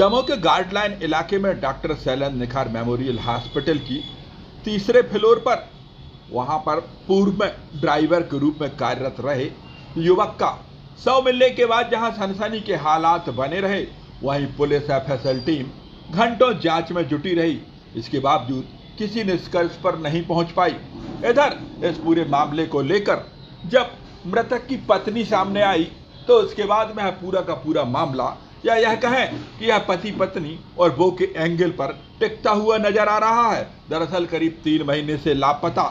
दमोह के गार्डलाइन इलाके में डॉक्टर शैलेंद्र निखार मेमोरियल हॉस्पिटल की तीसरे फ्लोर पर वहां पर पूर्व में ड्राइवर के रूप में कार्यरत रहे युवक का शव मिलने के बाद जहां सनसनी के हालात बने रहे, वहीं पुलिस एफएसएल टीम घंटों जांच में जुटी रही। इसके बावजूद किसी निष्कर्ष पर नहीं पहुंच पाई। इधर इस पूरे मामले को लेकर जब मृतक की पत्नी सामने आई तो उसके बाद में पूरा का पूरा मामला या यह कहें कि यह पति पत्नी और वो के एंगल पर टिकता हुआ नजर आ रहा है। दरअसल करीब 3 महीने से लापता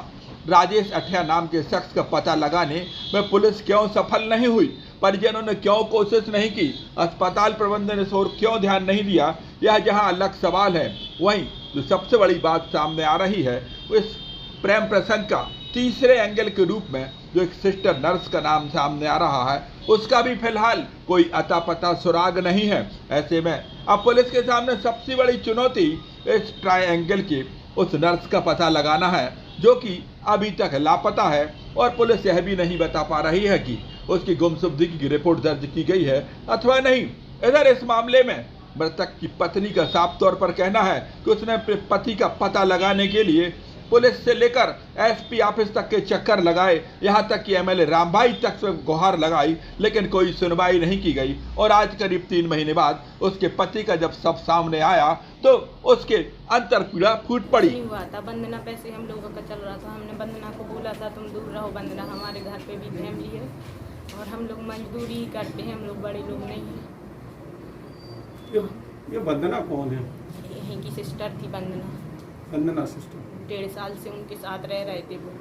राजेश अठिया नाम के शख्स का पता लगाने में पुलिस क्यों सफल नहीं हुई, परिजनों ने क्यों कोशिश नहीं की, अस्पताल प्रबंधन ने इस ओर क्यों ध्यान नहीं दिया, यह जहां अलग सवाल है। वहीं जो सबसे बड़ी बात सामने आ रही है वो इस प्रेम प्रसंग का तीसरे एंगल के रूप में जो एक सिस्टर नर्स का नाम सामने आ रहा है, उसका भी फिलहाल कोई अता पता सुराग नहीं है। ऐसे में अब पुलिस के सामने सबसे बड़ी चुनौती इस ट्रायंगल के उस नर्स का पता लगाना है जो कि अभी तक लापता है और पुलिस यह भी नहीं बता पा रही है कि उसकी गुमशुदगी की रिपोर्ट दर्ज की गई है अथवा नहीं। इधर इस मामले में मृतक की पत्नी का साफ तौर पर कहना है कि उसने अपने पति का पता लगाने के लिए पुलिस से लेकर एसपी ऑफिस तक के चक्कर लगाए, यहाँ तक कि एमएलए रामभाई तक से गुहार लगाई, लेकिन कोई सुनवाई नहीं की गई। और आज करीब 3 महीने बाद उसके पति का जब सब सामने आया तो उसके अंतर पीड़ा फूट पड़ी। नहीं हुआ था, वंदना पैसे हम लोगों का चल रहा था। हमने वंदना को बोला था तुम दूर रहो, वंदना हमारे घर पे भी फैमिली है और हम लोग मजदूरी ही करते हैं, हम लोग बड़े लोग नहीं हैं। ये वंदना कौन है? यहीं की सिस्टर थी वंदना। वंदना सिस्टर 1.5 साल से उनके साथ रह रहे थे। वो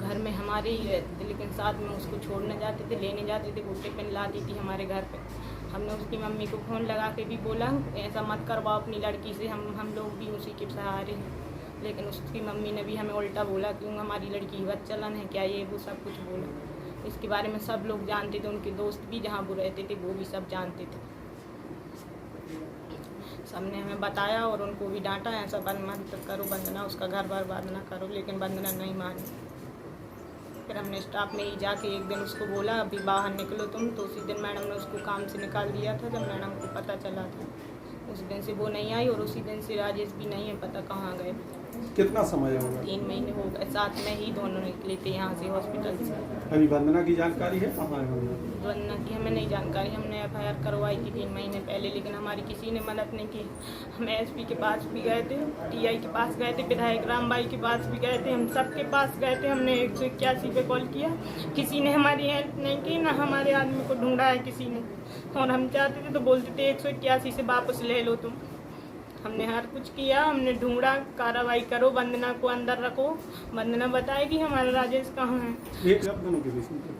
घर में हमारे ही रहते थे, लेकिन साथ में उसको छोड़ने जाते थे, लेने जाते थे, गुड्डे पेन लाती थी हमारे घर पे। हमने उसकी मम्मी को फ़ोन लगा के भी बोला ऐसा मत करवाओ अपनी लड़की से, हम लोग भी उसी के सहारे हैं। लेकिन उसकी मम्मी ने भी हमें उल्टा बोला क्यों हमारी लड़की बच्चलन है क्या, ये वो सब कुछ बोला। इसके बारे में सब लोग जानते थे, उनके दोस्त भी जहाँ वो रहते थे वो भी सब जानते थे। सबने हमें बताया और उनको भी डांटा, ऐसा मत करो वंदना, उसका घर बर्बाद ना करो, लेकिन वंदना नहीं मानी। फिर हमने स्टाफ में ही जाके एक दिन उसको बोला अभी बाहर निकलो तुम, तो उसी दिन मैडम ने उसको काम से निकाल दिया था। जब मैडम को पता चला था उस दिन से वो नहीं आई और उसी दिन से राजेश भी नहीं है, पता कहाँ गए। कितना समय हो गया? 3 महीने हो गए, साथ में ही दोनों निकले थे यहाँ से हॉस्पिटल से। अभी वंदना की जानकारी है कहाँ है? वंदना की हमें नहीं जानकारी। हमने FIR करवाई थी 3 महीने पहले, लेकिन हमारी किसी ने मदद नहीं की। हम SP के पास भी गए थे, TI के पास गए थे, विधायक रामभाई के पास भी गए थे, हम सब के पास गए थे। हमने 181 पे कॉल किया, किसी ने हमारी हेल्प नहीं की, ना हमारे आदमी को ढूंढा है किसी ने। और हम चाहते थे तो बोलते थे 181 से वापस ले लो तुम। हमने हर कुछ किया, हमने ढूंढा, कार्रवाई करो, वंदना को अंदर रखो, वंदना बताएगी हमारा राजेश कहाँ है।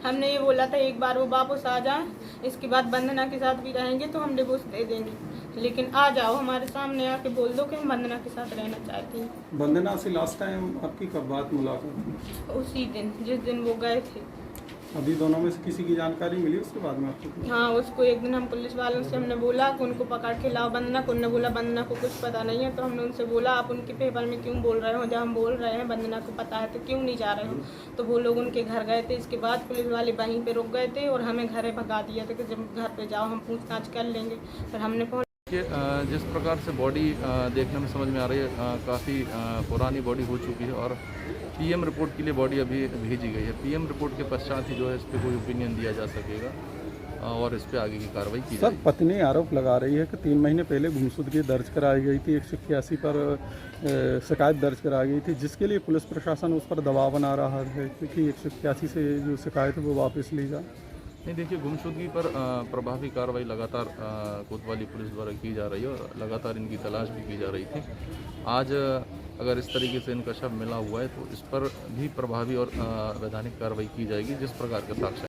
हमने ये बोला था एक बार वो वापस आ जाए, इसके बाद वंदना के साथ भी रहेंगे तो हम डिवोर्स दे देंगे, लेकिन आ जाओ हमारे सामने आके बोल दो कि हम वंदना के साथ रहना चाहते हैं। वंदना से लास्ट टाइम आपकी कब बात मुलाकात? उसी दिन जिस दिन वो गए थे। अभी दोनों में से किसी की जानकारी मिली उसके बाद में आपको? हाँ, उसको एक दिन हम पुलिस वालों से हमने बोला कि उनको पकड़ के लाओ वंदना को। उन्होंने बोला वंदना को कुछ पता नहीं है। तो हमने उनसे बोला आप उनके पेपर में क्यों बोल रहे हो, जब हम बोल रहे हैं वंदना को पता है तो क्यों नहीं जा रहे हो। तो वो लोग उनके घर गए थे। इसके बाद पुलिस वाले वहीं पर रुक गए थे और हमें घर भगा दिया था कि जब घर पर जाओ हम पूछताछ कर लेंगे। फिर हमने जिस प्रकार से बॉडी देखने में समझ में आ रही है, काफ़ी पुरानी बॉडी हो चुकी है और PM रिपोर्ट के लिए बॉडी अभी भेजी गई है। PM रिपोर्ट के पश्चात ही जो है इस पर कोई ओपिनियन दिया जा सकेगा और इस पर आगे की कार्रवाई की जाएगी। सर, पत्नी आरोप लगा रही है कि 3 महीने पहले गुमशुदगी दर्ज कराई गई थी, 181 पर शिकायत दर्ज कराई गई थी, जिसके लिए पुलिस प्रशासन उस पर दबाव बना रहा है क्योंकि 181 से जो शिकायत है वो वापस ली जाए। नहीं, देखिए गुमशुदगी पर प्रभावी कार्रवाई लगातार कोतवाली पुलिस द्वारा की जा रही है और लगातार इनकी तलाश भी की जा रही थी। आज अगर इस तरीके से इनका शव मिला हुआ है तो इस पर भी प्रभावी और वैधानिक कार्रवाई की जाएगी जिस प्रकार के साक्ष्य